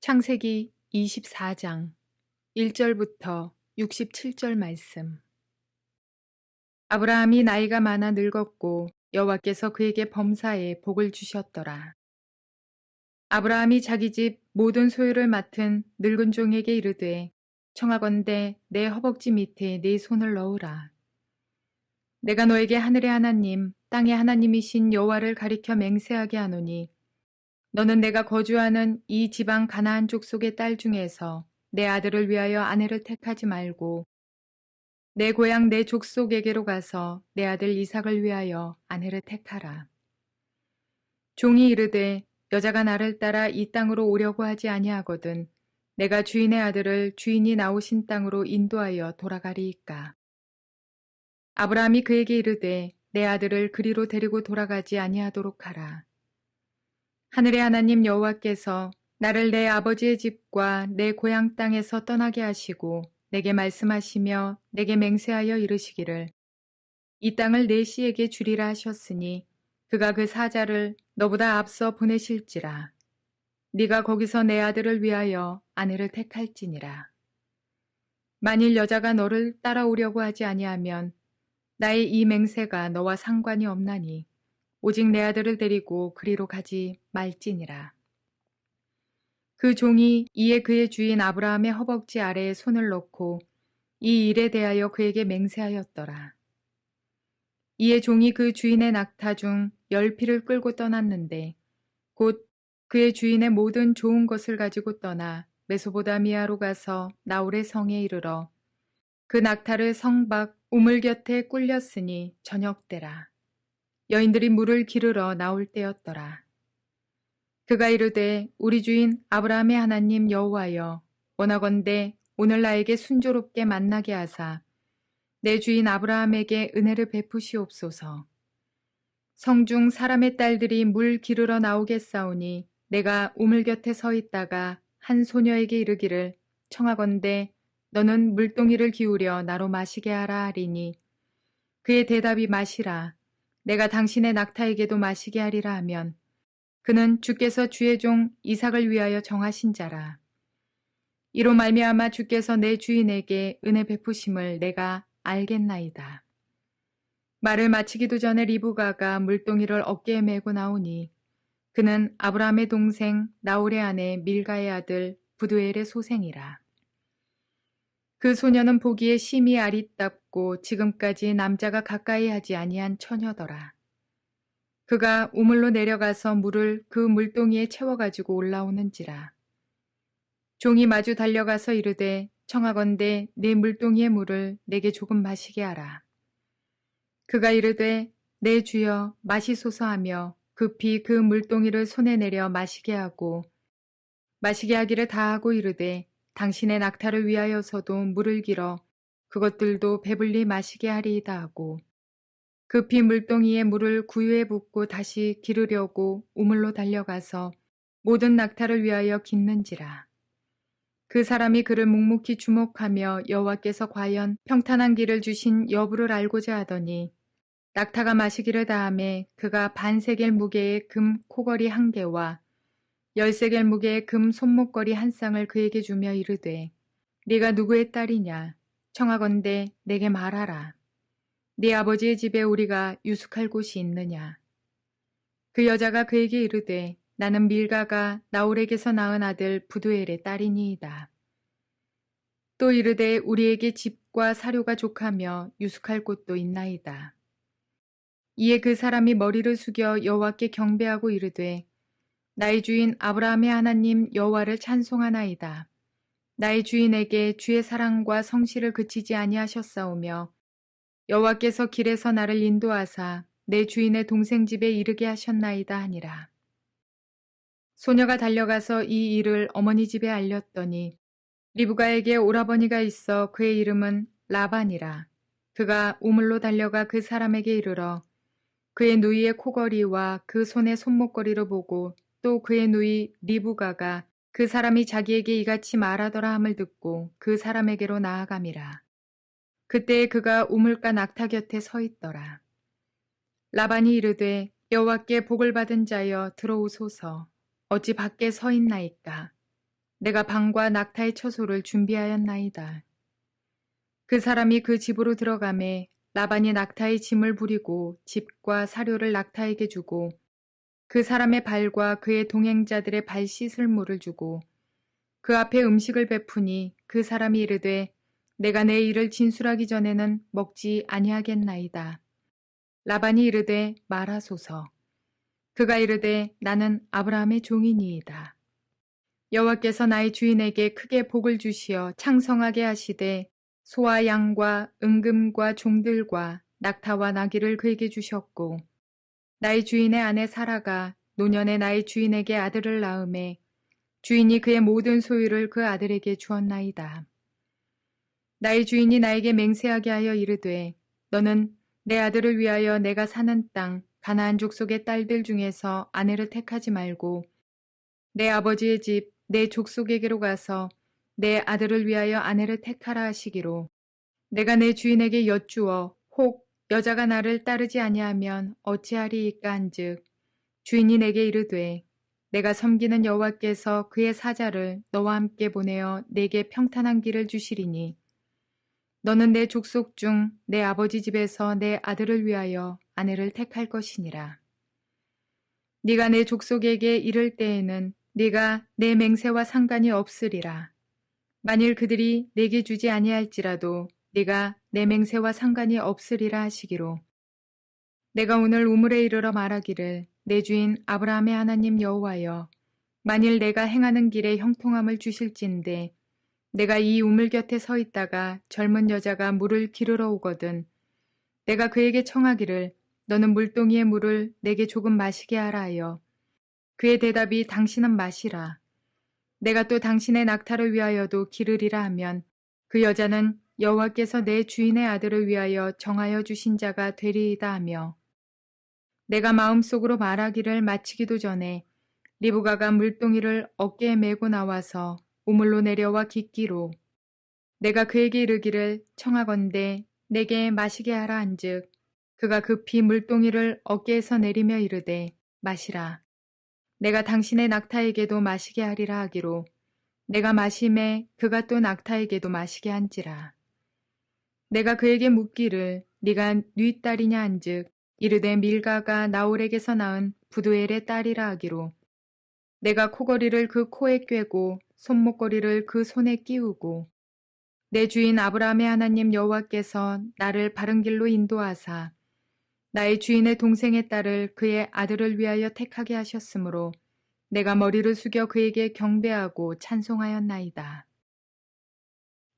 창세기 24장 1절부터 67절 말씀. 아브라함이 나이가 많아 늙었고 여호와께서 그에게 범사에 복을 주셨더라. 아브라함이 자기 집 모든 소유를 맡은 늙은 종에게 이르되 청하건대 내 허벅지 밑에 네 손을 넣으라. 내가 너에게 하늘의 하나님 땅의 하나님이신 여호와를 가리켜 맹세하게 하노니 너는 내가 거주하는 이 지방 가나안 족속의 딸 중에서 내 아들을 위하여 아내를 택하지 말고 내 고향 내 족속에게로 가서 내 아들 이삭을 위하여 아내를 택하라. 종이 이르되 여자가 나를 따라 이 땅으로 오려고 하지 아니하거든 내가 주인의 아들을 주인이 나오신 땅으로 인도하여 돌아가리이까. 아브라함이 그에게 이르되 내 아들을 그리로 데리고 돌아가지 아니하도록 하라. 하늘의 하나님 여호와께서 나를 내 아버지의 집과 내 고향 땅에서 떠나게 하시고 내게 말씀하시며 내게 맹세하여 이르시기를 이 땅을 내 씨에게 주리라 하셨으니 그가 그 사자를 너보다 앞서 보내실지라. 네가 거기서 내 아들을 위하여 아내를 택할지니라. 만일 여자가 너를 따라오려고 하지 아니하면 나의 이 맹세가 너와 상관이 없나니 오직 내 아들을 데리고 그리로 가지 말지니라. 그 종이 이에 그의 주인 아브라함의 허벅지 아래에 손을 넣고 이 일에 대하여 그에게 맹세하였더라. 이에 종이 그 주인의 낙타 중 10피를 끌고 떠났는데 곧 그의 주인의 모든 좋은 것을 가지고 떠나 메소보다미아로 가서 나홀의 성에 이르러 그 낙타를 성 밖 우물 곁에 꿀렸으니 저녁 때라. 여인들이 물을 기르러 나올 때였더라. 그가 이르되 우리 주인 아브라함의 하나님 여호와여 원하건대 오늘 나에게 순조롭게 만나게 하사 내 주인 아브라함에게 은혜를 베푸시옵소서. 성중 사람의 딸들이 물 기르러 나오겠사오니 내가 우물 곁에 서 있다가 한 소녀에게 이르기를 청하건대 너는 물동이를 기울여 나로 마시게 하라 하리니 그의 대답이 마시라. 내가 당신의 낙타에게도 마시게 하리라 하면 그는 주께서 주의 종 이삭을 위하여 정하신 자라. 이로 말미암아 주께서 내 주인에게 은혜 베푸심을 내가 알겠나이다. 말을 마치기도 전에 리브가가 물동이를 어깨에 메고 나오니 그는 아브라함의 동생 나홀의 아내 밀가의 아들 부두엘의 소생이라. 그 소녀는 보기에 심히 아리답고 지금까지 남자가 가까이 하지 아니한 처녀더라. 그가 우물로 내려가서 물을 그 물동이에 채워가지고 올라오는지라. 종이 마주 달려가서 이르되 청하건대 내 물동이의 물을 내게 조금 마시게 하라. 그가 이르되 내 주여 마시소서 하며 급히 그 물동이를 손에 내려 마시게 하고 마시게 하기를 다하고 이르되 당신의 낙타를 위하여서도 물을 길어 그것들도 배불리 마시게 하리이다 하고 급히 물동이에 물을 구유에 붓고 다시 기르려고 우물로 달려가서 모든 낙타를 위하여 깃는지라. 그 사람이 그를 묵묵히 주목하며 여호와께서 과연 평탄한 길을 주신 여부를 알고자 하더니 낙타가 마시기를 다하매 그가 반세겔 무게의 금 코걸이 1개와 10세겔 무게의 금 손목걸이 1쌍을 그에게 주며 이르되 네가 누구의 딸이냐 청하건대 내게 말하라. 네 아버지의 집에 우리가 유숙할 곳이 있느냐. 그 여자가 그에게 이르되 나는 밀가가 나홀에게서 낳은 아들 부두엘의 딸이니이다. 또 이르되 우리에게 집과 사료가 족하며 유숙할 곳도 있나이다. 이에 그 사람이 머리를 숙여 여호와께 경배하고 이르되 나의 주인 아브라함의 하나님 여호와를 찬송하나이다. 나의 주인에게 주의 사랑과 성실을 그치지 아니하셨사오며 여호와께서 길에서 나를 인도하사 내 주인의 동생 집에 이르게 하셨나이다 하니라. 소녀가 달려가서 이 일을 어머니 집에 알렸더니 리브가에게 오라버니가 있어 그의 이름은 라반이라. 그가 우물로 달려가 그 사람에게 이르러 그의 누이의 코걸이와 그 손의 손목걸이를 보고 또 그의 누이 리브가가 그 사람이 자기에게 이같이 말하더라 함을 듣고 그 사람에게로 나아감이라. 그때에 그가 우물가 낙타 곁에 서 있더라. 라반이 이르되 여호와께 복을 받은 자여 들어오소서. 어찌 밖에 서 있나이까. 내가 방과 낙타의 처소를 준비하였나이다. 그 사람이 그 집으로 들어가매 라반이 낙타의 짐을 부리고 집과 사료를 낙타에게 주고 그 사람의 발과 그의 동행자들의 발 씻을 물을 주고 그 앞에 음식을 베푸니 그 사람이 이르되 내가 내 일을 진술하기 전에는 먹지 아니하겠나이다. 라반이 이르되 말하소서. 그가 이르되 나는 아브라함의 종이니이다. 여호와께서 나의 주인에게 크게 복을 주시어 창성하게 하시되 소와 양과 은금과 종들과 낙타와 나귀를 그에게 주셨고 나의 주인의 아내 사라가 노년에 나의 주인에게 아들을 낳음에 주인이 그의 모든 소유를 그 아들에게 주었나이다. 나의 주인이 나에게 맹세하게 하여 이르되 너는 내 아들을 위하여 내가 사는 땅 가나안 족속의 딸들 중에서 아내를 택하지 말고 내 아버지의 집 내 족속에게로 가서 내 아들을 위하여 아내를 택하라 하시기로 내가 내 주인에게 여쭈어 혹 여자가 나를 따르지 아니하면 어찌하리이까 한즉 주인이 내게 이르되 내가 섬기는 여호와께서 그의 사자를 너와 함께 보내어 내게 평탄한 길을 주시리니 너는 내 족속 중 내 아버지 집에서 내 아들을 위하여 아내를 택할 것이니라. 네가 내 족속에게 이를 때에는 네가 내 맹세와 상관이 없으리라. 만일 그들이 내게 주지 아니할지라도 네가 내 맹세와 상관이 없으리라 하시기로 내가 오늘 우물에 이르러 말하기를 내 주인 아브라함의 하나님 여호와여 만일 내가 행하는 길에 형통함을 주실진데 내가 이 우물 곁에 서 있다가 젊은 여자가 물을 기르러 오거든 내가 그에게 청하기를 너는 물동이의 물을 내게 조금 마시게 하라 하여 그의 대답이 당신은 마시라. 내가 또 당신의 낙타를 위하여도 기르리라 하면 그 여자는 여호와께서 내 주인의 아들을 위하여 정하여 주신 자가 되리이다 하며 내가 마음속으로 말하기를 마치기도 전에 리브가가 물동이를 어깨에 메고 나와서 우물로 내려와 깃기로 내가 그에게 이르기를 청하건대 내게 마시게 하라 한즉 그가 급히 물동이를 어깨에서 내리며 이르되 마시라. 내가 당신의 낙타에게도 마시게 하리라 하기로 내가 마심에 그가 또 낙타에게도 마시게 한지라. 내가 그에게 묻기를 네가 네 딸이냐 한즉 이르되 밀가가 나홀에게서 낳은 부두엘의 딸이라 하기로 내가 코걸이를 그 코에 꿰고 손목걸이를 그 손에 끼우고 내 주인 아브라함의 하나님 여호와께서 나를 바른 길로 인도하사 나의 주인의 동생의 딸을 그의 아들을 위하여 택하게 하셨으므로 내가 머리를 숙여 그에게 경배하고 찬송하였나이다.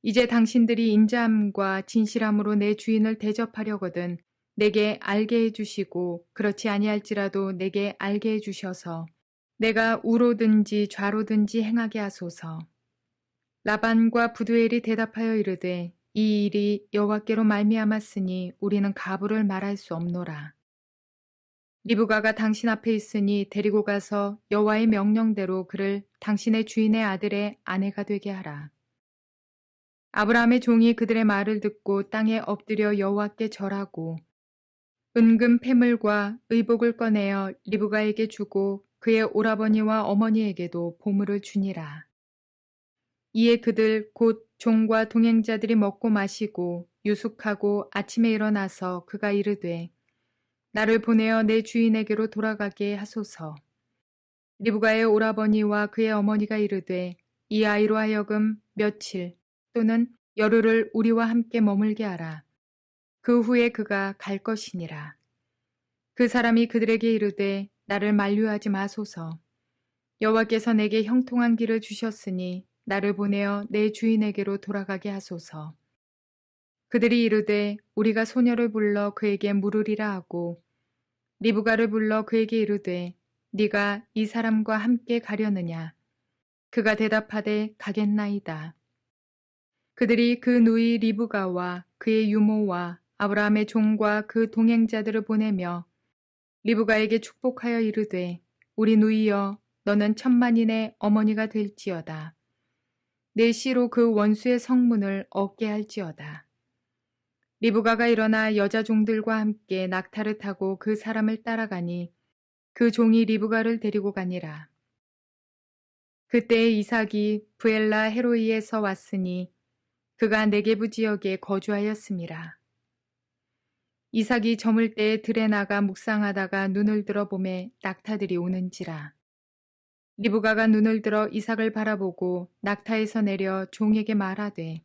이제 당신들이 인자함과 진실함으로 내 주인을 대접하려거든 내게 알게 해주시고 그렇지 아니할지라도 내게 알게 해주셔서 내가 우로든지 좌로든지 행하게 하소서. 라반과 부두엘이 대답하여 이르되 이 일이 여호와께로 말미암았으니 우리는 가부를 말할 수 없노라. 리브가가 당신 앞에 있으니 데리고 가서 여호와의 명령대로 그를 당신의 주인의 아들의 아내가 되게 하라. 아브라함의 종이 그들의 말을 듣고 땅에 엎드려 여호와께 절하고 은금 패물과 의복을 꺼내어 리브가에게 주고 그의 오라버니와 어머니에게도 보물을 주니라. 이에 그들 곧 종과 동행자들이 먹고 마시고 유숙하고 아침에 일어나서 그가 이르되 나를 보내어 내 주인에게로 돌아가게 하소서. 리브가의 오라버니와 그의 어머니가 이르되 이 아이로 하여금 며칠 또는 열흘을 우리와 함께 머물게 하라. 그 후에 그가 갈 것이니라. 그 사람이 그들에게 이르되 나를 만류하지 마소서. 여호와께서 내게 형통한 길을 주셨으니 나를 보내어 내 주인에게로 돌아가게 하소서. 그들이 이르되 우리가 소녀를 불러 그에게 물으리라 하고 리브가를 불러 그에게 이르되 네가 이 사람과 함께 가려느냐. 그가 대답하되 가겠나이다. 그들이 그 누이 리브가와 그의 유모와 아브라함의 종과 그 동행자들을 보내며 리브가에게 축복하여 이르되 우리 누이여 너는 천만인의 어머니가 될지어다. 내 씨로 그 원수의 성문을 얻게 할지어다. 리브가가 일어나 여자 종들과 함께 낙타를 타고 그 사람을 따라가니 그 종이 리브가를 데리고 가니라. 그때 이삭이 부엘라 헤로이에서 왔으니 그가 네게부 지역에 거주하였습니다. 이삭이 저물 때에 들에 나가 묵상하다가 눈을 들어 보매 낙타들이 오는지라. 리브가가 눈을 들어 이삭을 바라보고 낙타에서 내려 종에게 말하되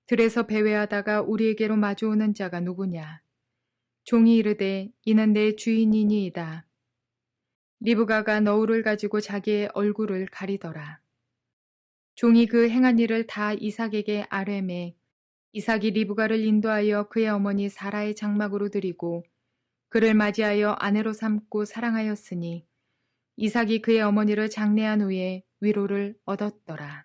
들에서 배회하다가 우리에게로 마주오는 자가 누구냐. 종이 이르되 이는 내 주인이니이다. 리브가가 너울을 가지고 자기의 얼굴을 가리더라. 종이 그 행한 일을 다 이삭에게 아뢰매 이삭이 리브가를 인도하여 그의 어머니 사라의 장막으로 들이고 그를 맞이하여 아내로 삼고 사랑하였으니 이삭이 그의 어머니를 장례한 후에 위로를 얻었더라.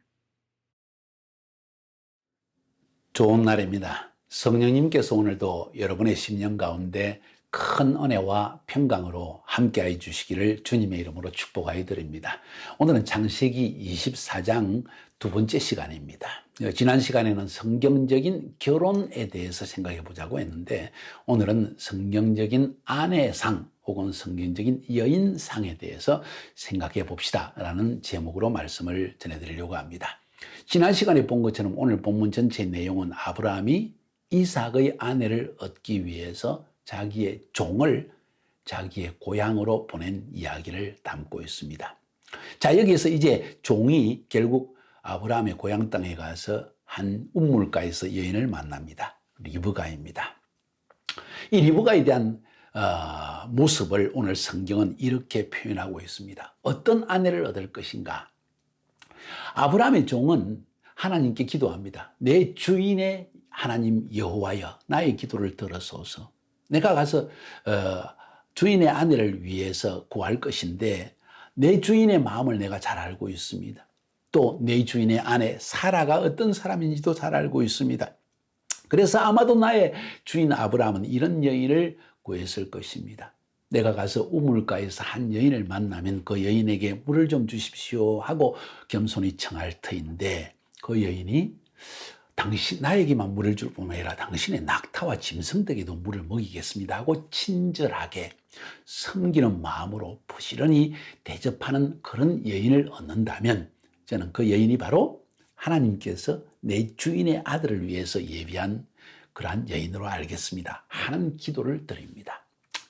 좋은 날입니다. 성령님께서 오늘도 여러분의 심령 가운데 큰 은혜와 평강으로 함께해 주시기를 주님의 이름으로 축복하여 드립니다. 오늘은 창세기 24장 두 번째 시간입니다. 지난 시간에는 성경적인 결혼에 대해서 생각해 보자고 했는데 오늘은 성경적인 아내상 혹은 성경적인 여인상에 대해서 생각해 봅시다 라는 제목으로 말씀을 전해드리려고 합니다. 지난 시간에 본 것처럼 오늘 본문 전체 내용은 아브라함이 이삭의 아내를 얻기 위해서 자기의 종을 자기의 고향으로 보낸 이야기를 담고 있습니다. 자, 여기서 이제 종이 결국 아브라함의 고향 땅에 가서 한 우물가에서 여인을 만납니다. 리브가입니다. 이 리브가에 대한 모습을 오늘 성경은 이렇게 표현하고 있습니다. 어떤 아내를 얻을 것인가? 아브라함의 종은 하나님께 기도합니다. 내 주인의 하나님 여호와여, 나의 기도를 들어소서. 내가 가서 주인의 아내를 위해서 구할 것인데 내 주인의 마음을 내가 잘 알고 있습니다. 또 내 주인의 아내 사라가 어떤 사람인지도 잘 알고 있습니다. 그래서 아마도 나의 주인 아브라함은 이런 여인을 구했을 것입니다. 내가 가서 우물가에서 한 여인을 만나면 그 여인에게 물을 좀 주십시오 하고 겸손히 청할 터인데 그 여인이 나에게만 물을 줄 뿐만 아니라 당신의 낙타와 짐승들에게도 물을 먹이겠습니다 하고 친절하게 섬기는 마음으로 부지런히 대접하는 그런 여인을 얻는다면 저는 그 여인이 바로 하나님께서 내 주인의 아들을 위해서 예비한 그러한 여인으로 알겠습니다 하는 기도를 드립니다.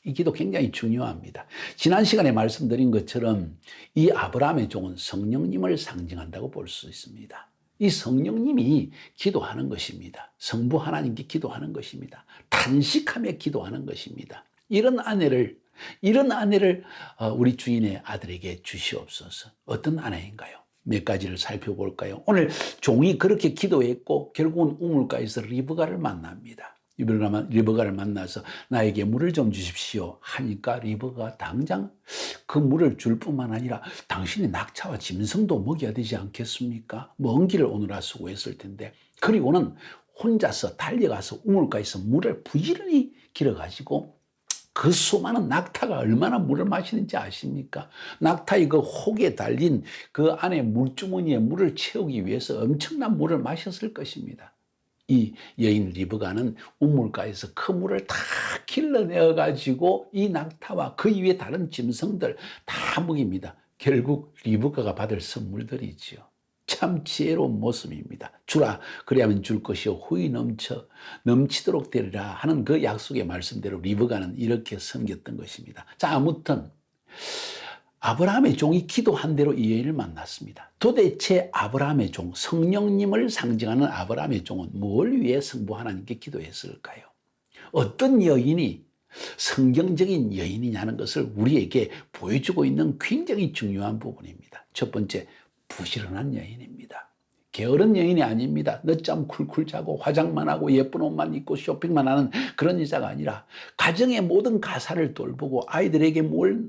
이 기도 굉장히 중요합니다. 지난 시간에 말씀드린 것처럼 이 아브라함의 종은 성령님을 상징한다고 볼 수 있습니다. 이 성령님이 기도하는 것입니다. 성부 하나님께 기도하는 것입니다. 탄식하며 기도하는 것입니다. 이런 아내를 우리 주인의 아들에게 주시옵소서. 어떤 아내인가요? 몇 가지를 살펴볼까요? 오늘 종이 그렇게 기도했고 결국은 우물가에서 리브가를 만납니다. 리브가를 만나서 나에게 물을 좀 주십시오 하니까 리브가가 당장 그 물을 줄 뿐만 아니라 당신의 낙타와 짐승도 먹여야 되지 않겠습니까? 먼 길을 오느라 수고했을 텐데 그리고는 혼자서 달려가서 우물가에서 물을 부지런히 길어가지고 그 수많은 낙타가 얼마나 물을 마시는지 아십니까? 낙타의 그 혹에 달린 그 안에 물주머니에 물을 채우기 위해서 엄청난 물을 마셨을 것입니다. 이 여인 리브가는 우물가에서 그 물을 다 길러내어 가지고 이 낙타와 그 이외의 다른 짐승들 다 먹입니다. 결국 리브가가 받을 선물들이지요. 참 지혜로운 모습입니다. 주라 그리하면 줄 것이요 후이 넘치도록 되리라 하는 그 약속의 말씀대로 리브가는 이렇게 섬겼던 것입니다. 자, 아무튼 아브라함의 종이 기도한 대로 이 여인을 만났습니다. 도대체 아브라함의 종, 성령님을 상징하는 아브라함의 종은 뭘 위해 성부 하나님께 기도했을까요? 어떤 여인이 성경적인 여인이냐는 것을 우리에게 보여주고 있는 굉장히 중요한 부분입니다. 첫 번째, 부지런한 여인입니다. 게으른 여인이 아닙니다. 늦잠 쿨쿨 자고 화장만 하고 예쁜 옷만 입고 쇼핑만 하는 그런 여자가 아니라 가정의 모든 가사를 돌보고 아이들에게 뭘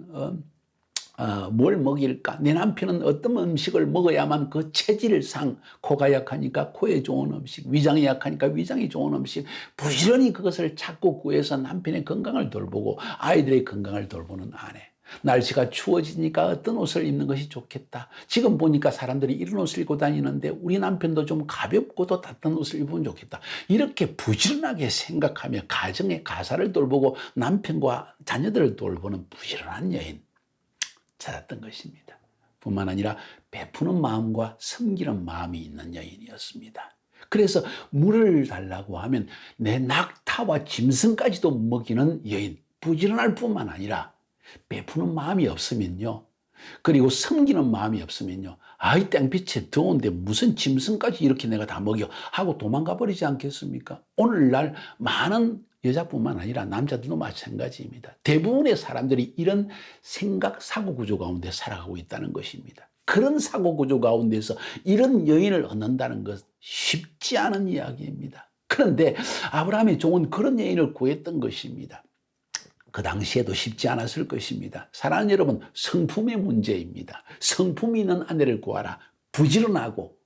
먹일까? 내 남편은 어떤 음식을 먹어야만 그 체질상 코가 약하니까 코에 좋은 음식, 위장이 약하니까 위장이 좋은 음식 부지런히 그것을 찾고 구해서 남편의 건강을 돌보고 아이들의 건강을 돌보는 아내. 날씨가 추워지니까 어떤 옷을 입는 것이 좋겠다. 지금 보니까 사람들이 이런 옷을 입고 다니는데 우리 남편도 좀 가볍고도 따뜻한 옷을 입으면 좋겠다. 이렇게 부지런하게 생각하며 가정의 가사를 돌보고 남편과 자녀들을 돌보는 부지런한 여인 찾았던 것입니다. 뿐만 아니라 베푸는 마음과 섬기는 마음이 있는 여인이었습니다. 그래서 물을 달라고 하면 내 낙타와 짐승까지도 먹이는 여인, 부지런할 뿐만 아니라 베푸는 마음이 없으면요, 그리고 섬기는 마음이 없으면요, 아이 땡빛에 더운데 무슨 짐승까지 이렇게 내가 다 먹여 하고 도망가 버리지 않겠습니까? 오늘날 많은 여자뿐만 아니라 남자들도 마찬가지입니다. 대부분의 사람들이 이런 생각, 사고 구조 가운데 살아가고 있다는 것입니다. 그런 사고 구조 가운데서 이런 여인을 얻는다는 것 쉽지 않은 이야기입니다. 그런데 아브라함의 종은 그런 여인을 구했던 것입니다. 그 당시에도 쉽지 않았을 것입니다. 사랑하는 여러분, 성품의 문제입니다. 성품이 있는 아내를 구하라. 부지런하고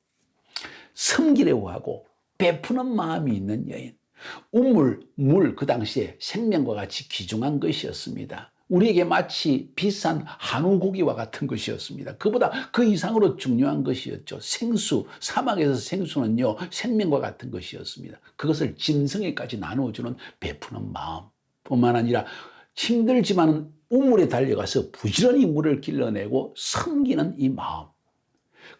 섬기려고 하고 베푸는 마음이 있는 여인. 우물, 물, 그 당시에 생명과 같이 귀중한 것이었습니다. 우리에게 마치 비싼 한우 고기와 같은 것이었습니다. 그보다 그 이상으로 중요한 것이었죠. 생수, 사막에서 생수는요, 생명과 같은 것이었습니다. 그것을 짐승에까지 나누어주는 베푸는 마음 뿐만 아니라 힘들지만 우물에 달려가서 부지런히 물을 길러내고 섬기는 이 마음.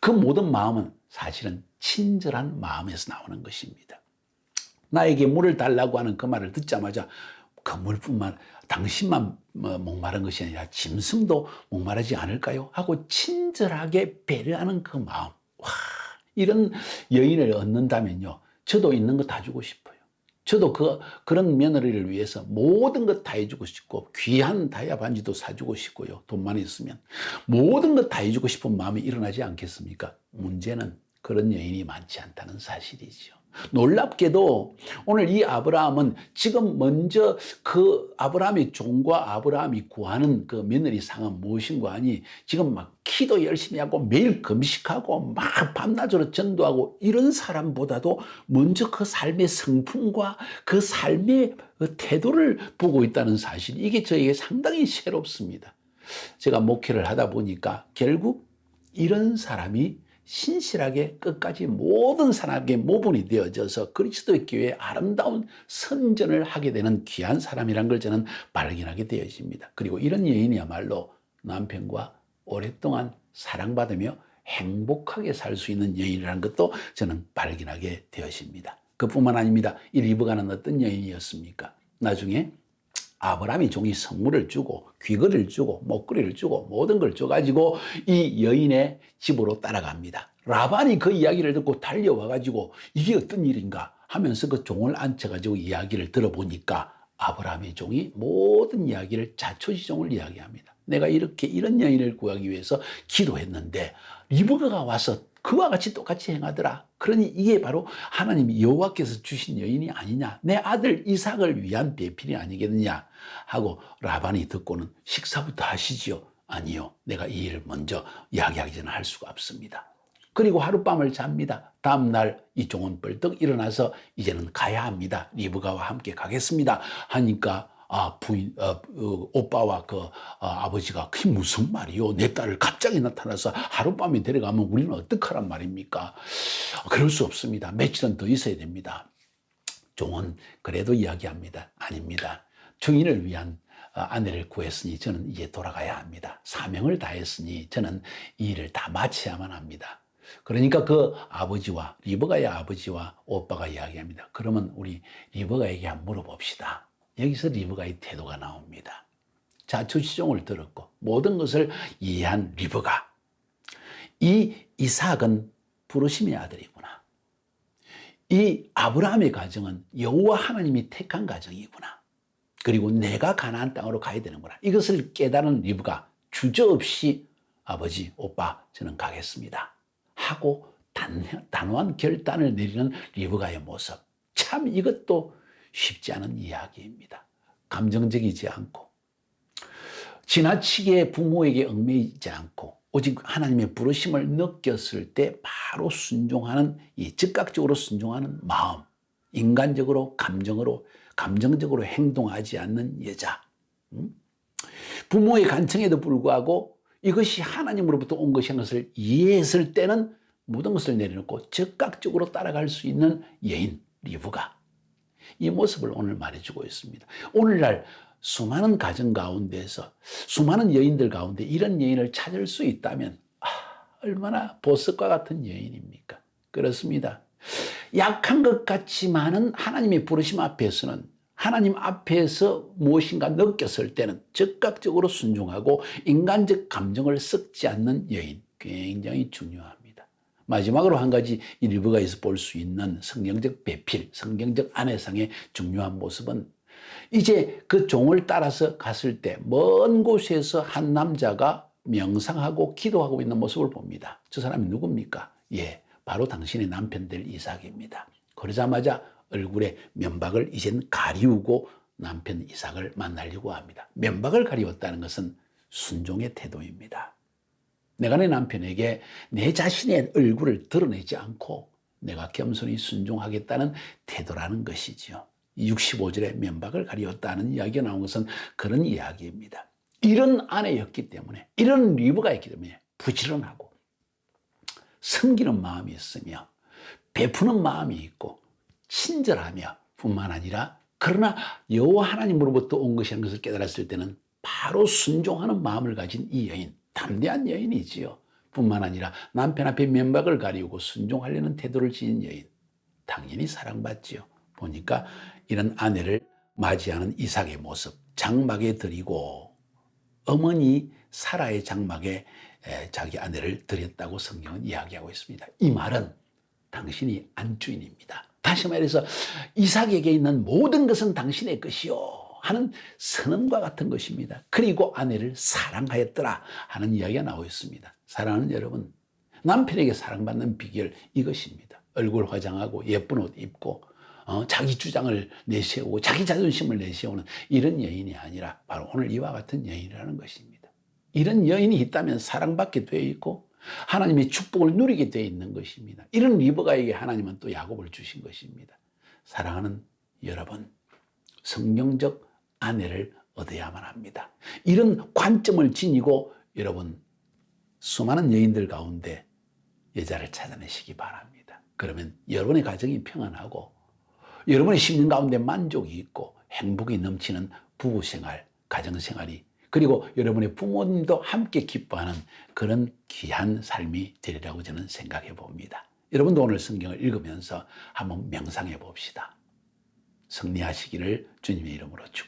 그 모든 마음은 사실은 친절한 마음에서 나오는 것입니다. 나에게 물을 달라고 하는 그 말을 듣자마자 그 물뿐만 당신만 목마른 것이 아니라 짐승도 목마르지 않을까요? 하고 친절하게 배려하는 그 마음. 와, 이런 여인을 얻는다면요, 저도 있는 거 다 주고 싶어요. 저도 그런 며느리를 위해서 모든 것 다 해주고 싶고 귀한 다이아 반지도 사주고 싶고요. 돈만 있으면 모든 것 다 해주고 싶은 마음이 일어나지 않겠습니까? 문제는 그런 여인이 많지 않다는 사실이죠. 놀랍게도 오늘 이 아브라함은 지금 먼저 그 아브라함의 종과 아브라함이 구하는 그 며느리 상은 무엇인가 하니 지금 막 기도 열심히 하고 매일 금식하고 막 밤낮으로 전도하고 이런 사람보다도 먼저 그 삶의 성품과 그 삶의 태도를 보고 있다는 사실, 이게 저에게 상당히 새롭습니다. 제가 목회를 하다 보니까 결국 이런 사람이 신실하게 끝까지 모든 사람에게 모본이 되어져서 그리스도의 교회에 아름다운 선전을 하게 되는 귀한 사람이란 걸 저는 발견하게 되어집니다. 그리고 이런 여인이야말로 남편과 오랫동안 사랑받으며 행복하게 살 수 있는 여인이라는 것도 저는 발견하게 되어집니다. 그뿐만 아닙니다. 이 리브가는 어떤 여인이었습니까? 나중에 아브라함이 종이 선물을 주고 귀걸이를 주고 목걸이를 주고 모든 걸 줘가지고 이 여인의 집으로 따라갑니다. 라반이 그 이야기를 듣고 달려와가지고 이게 어떤 일인가 하면서 그 종을 앉혀가지고 이야기를 들어보니까 아브라함의 종이 모든 이야기를 자초지종을 이야기합니다. 내가 이렇게 이런 여인을 구하기 위해서 기도했는데 리브가가 와서 그와 같이 똑같이 행하더라. 그러니 이게 바로 하나님 여호와께서 주신 여인이 아니냐, 내 아들 이삭을 위한 배필이 아니겠느냐 하고 라반이 듣고는 식사부터 하시지요. 아니요, 내가 이 일을 먼저 이야기하기 전에 할 수가 없습니다. 그리고 하룻밤을 잡니다. 다음날 이 종은 벌떡 일어나서 이제는 가야 합니다. 리브가와 함께 가겠습니다 하니까 오빠와 아버지가 그게 무슨 말이요? 내 딸을 갑자기 나타나서 하룻밤에 데려가면 우리는 어떡하란 말입니까? 그럴 수 없습니다. 며칠은 더 있어야 됩니다. 종은 그래도 이야기합니다. 아닙니다. 주인을 위한 아내를 구했으니 저는 이제 돌아가야 합니다. 사명을 다했으니 저는 이 일을 다 마쳐야만 합니다. 그러니까 그 아버지와 리브가의 아버지와 오빠가 이야기합니다. 그러면 우리 리브가에게 한번 물어봅시다. 여기서 리브가의 태도가 나옵니다. 자초지종을 들었고 모든 것을 이해한 리브가, 이 이삭은 부르심의 아들이구나. 이 아브라함의 가정은 여호와 하나님이 택한 가정이구나. 그리고 내가 가나안 땅으로 가야 되는구나. 이것을 깨달은 리브가 주저없이 아버지, 오빠, 저는 가겠습니다 하고 단호한 결단을 내리는 리브가의 모습. 참 이것도 쉽지 않은 이야기입니다. 감정적이지 않고 지나치게 부모에게 얽매이지 않고 오직 하나님의 부르심을 느꼈을 때 바로 순종하는, 이 즉각적으로 순종하는 마음, 인간적으로 감정적으로 행동하지 않는 여자. 부모의 간청에도 불구하고 이것이 하나님으로부터 온 것인 것을 이해했을 때는 모든 것을 내려놓고 즉각적으로 따라갈 수 있는 여인 리브가, 이 모습을 오늘 말해주고 있습니다. 오늘날 수많은 가정 가운데서 수많은 여인들 가운데 이런 여인을 찾을 수 있다면 얼마나 보석과 같은 여인입니까? 그렇습니다. 약한 것 같지만은 하나님의 부르심 앞에서는, 하나님 앞에서 무엇인가 느꼈을 때는 즉각적으로 순종하고 인간적 감정을 섞지 않는 여인, 굉장히 중요합니다. 마지막으로 한 가지 이 리브가에서 볼 수 있는 성경적 배필, 성경적 아내상의 중요한 모습은, 이제 그 종을 따라서 갔을 때 먼 곳에서 한 남자가 명상하고 기도하고 있는 모습을 봅니다. 저 사람이 누굽니까? 예, 바로 당신의 남편 될 이삭입니다. 그러자마자 얼굴에 면박을 이젠 가리우고 남편 이삭을 만나려고 합니다. 면박을 가리웠다는 것은 순종의 태도입니다. 내가 내 남편에게 내 자신의 얼굴을 드러내지 않고 내가 겸손히 순종하겠다는 태도라는 것이지요. 65절에 면박을 가리웠다는 이야기가 나온 것은 그런 이야기입니다. 이런 아내였기 때문에, 이런 리브가 있기 때문에 부지런하고 섬기는 마음이 있으며 베푸는 마음이 있고 친절하며 뿐만 아니라, 그러나 여호와 하나님으로부터 온 것이라는 것을 깨달았을 때는 바로 순종하는 마음을 가진 이 여인, 담대한 여인이지요. 뿐만 아니라 남편 앞에 면박을 가리우고 순종하려는 태도를 지닌 여인, 당연히 사랑받지요. 보니까 이런 아내를 맞이하는 이삭의 모습, 장막에 드리고 어머니 사라의 장막에 자기 아내를 드렸다고 성경은 이야기하고 있습니다. 이 말은 당신이 안주인입니다. 다시 말해서 이삭에게 있는 모든 것은 당신의 것이요 하는 선언과 같은 것입니다. 그리고 아내를 사랑하였더라 하는 이야기가 나오고 있습니다. 사랑하는 여러분, 남편에게 사랑받는 비결 이것입니다. 얼굴 화장하고 예쁜 옷 입고 자기 주장을 내세우고 자기 자존심을 내세우는 이런 여인이 아니라 바로 오늘 이와 같은 여인이라는 것입니다. 이런 여인이 있다면 사랑받게 되어 있고 하나님의 축복을 누리게 되어 있는 것입니다. 이런 리브가에게 하나님은 또 야곱을 주신 것입니다. 사랑하는 여러분, 성경적 아내를 얻어야만 합니다. 이런 관점을 지니고 여러분 수많은 여인들 가운데 여자를 찾아내시기 바랍니다. 그러면 여러분의 가정이 평안하고 여러분의 심령 가운데 만족이 있고 행복이 넘치는 부부생활, 가정생활이, 그리고 여러분의 부모님도 함께 기뻐하는 그런 귀한 삶이 되리라고 저는 생각해 봅니다. 여러분도 오늘 성경을 읽으면서 한번 명상해 봅시다. 승리하시기를 주님의 이름으로 축복합니다.